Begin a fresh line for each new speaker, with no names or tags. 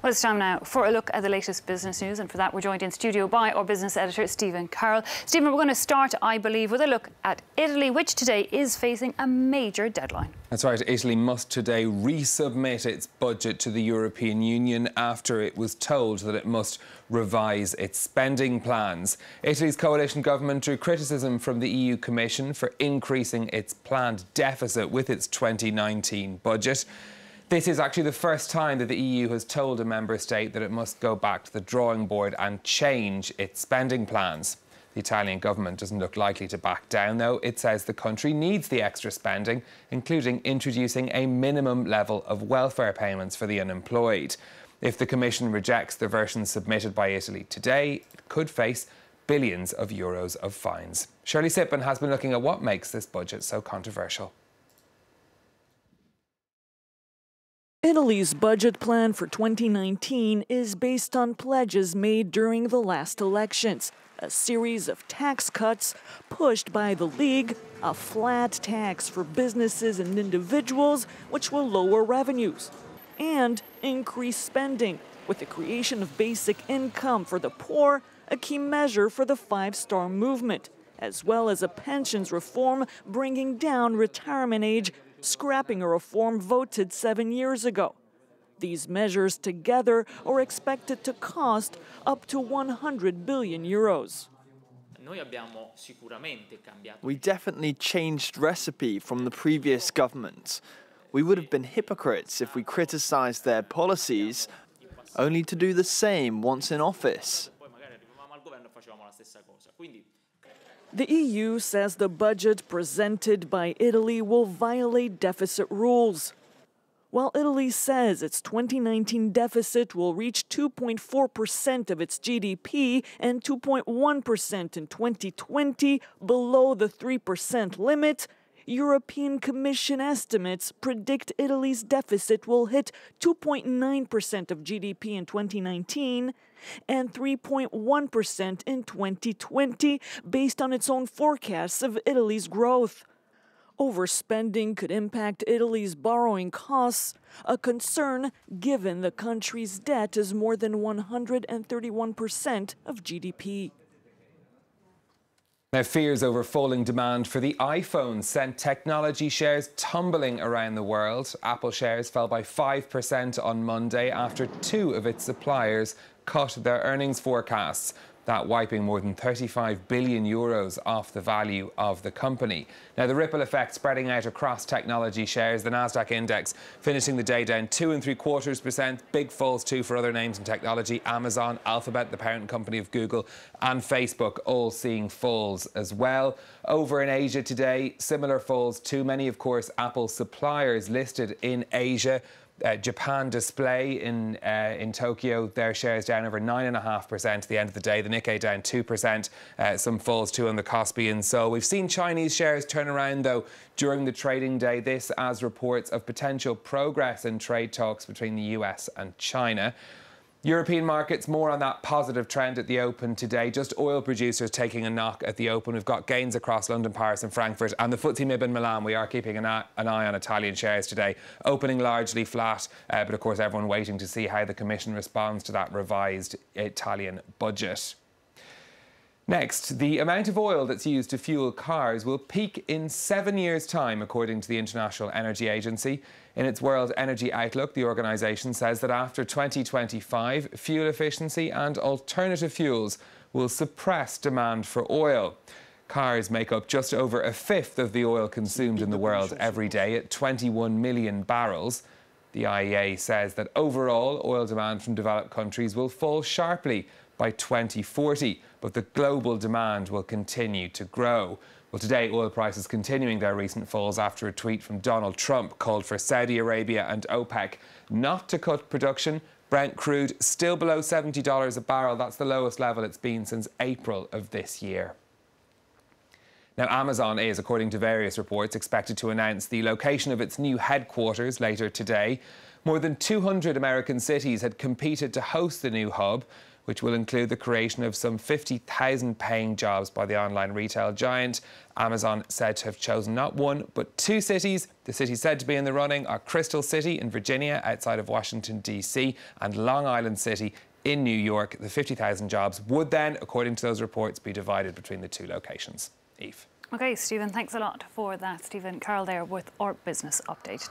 Well, it's time now for a look at the latest business news, and for that we're joined in studio by our business editor, Stephen Carroll. Stephen, we're going to start, I believe, with a look at Italy, which today is facing a major deadline.
That's right. Italy must today resubmit its budget to the European Union after it was told that it must revise its spending plans. Italy's coalition government drew criticism from the EU Commission for increasing its planned deficit with its 2019 budget. This is actually the first time that the EU has told a member state that it must go back to the drawing board and change its spending plans. The Italian government doesn't look likely to back down, though. It says the country needs the extra spending, including introducing a minimum level of welfare payments for the unemployed. If the Commission rejects the version submitted by Italy today, it could face billions of euros of fines. Shirley Sipman has been looking at what makes this budget so controversial.
Italy's budget plan for 2019 is based on pledges made during the last elections, a series of tax cuts pushed by the League, a flat tax for businesses and individuals, which will lower revenues, and increase spending, with the creation of basic income for the poor, a key measure for the five-star movement, as well as a pensions reform bringing down retirement age, scrapping a reform voted 7 years ago. These measures together are expected to cost up to 100 billion euros.
We definitely changed recipe from the previous government. We would have been hypocrites if we criticized their policies only to do the same once in office.
The EU says the budget presented by Italy will violate deficit rules. While Italy says its 2019 deficit will reach 2.4% of its GDP and 2.1% in 2020, below the 3% limit, European Commission estimates predict Italy's deficit will hit 2.9% of GDP in 2019 and 3.1% in 2020, based on its own forecasts of Italy's growth. Overspending could impact Italy's borrowing costs, a concern given the country's debt is more than 131% of GDP.
Now, fears over falling demand for the iPhone sent technology shares tumbling around the world. Apple shares fell by 5% on Monday after two of its suppliers cut their earnings forecasts, that wiping more than 35 billion euros off the value of the company. Now, the ripple effect spreading out across technology shares, the Nasdaq index finishing the day down 2.75%. Big falls too for other names in technology. Amazon, Alphabet, the parent company of Google, and Facebook all seeing falls as well. Over in Asia today, similar falls too. Many, of course, Apple suppliers listed in Asia. Japan Display in Tokyo, their shares down over 9.5% at the end of the day. The Nikkei down 2%. Some falls too on the Kospi in Seoul. We've seen Chinese shares turn around, though, during the trading day. This as reports of potential progress in trade talks between the US and China. European markets more on that positive trend at the open today. Just oil producers taking a knock at the open. We've got gains across London, Paris and Frankfurt, and the FTSE MIB in Milan. We are keeping an eye on Italian shares today, opening largely flat, but of course everyone waiting to see how the Commission responds to that revised Italian budget. Next, the amount of oil that's used to fuel cars will peak in 7 years' time, according to the International Energy Agency. In its World Energy Outlook, the organisation says that after 2025, fuel efficiency and alternative fuels will suppress demand for oil. Cars make up just over a fifth of the oil consumed in the world every day at 21 million barrels. The IEA says that overall oil demand from developed countries will fall sharply by 2040, but the global demand will continue to grow. Well, today, oil prices continuing their recent falls after a tweet from Donald Trump called for Saudi Arabia and OPEC not to cut production. Brent crude still below $70 a barrel. That's the lowest level it's been since April of this year. Now, Amazon is, according to various reports, expected to announce the location of its new headquarters later today. More than 200 American cities had competed to host the new hub, which will include the creation of some 50,000 paying jobs by the online retail giant. Amazon said to have chosen not one, but two cities. The cities said to be in the running are Crystal City in Virginia, outside of Washington, D.C., and Long Island City in New York. The 50,000 jobs would then, according to those reports, be divided between the two locations. Eve.
OK, Stephen, thanks a lot for that. Stephen Carroll there with our business update.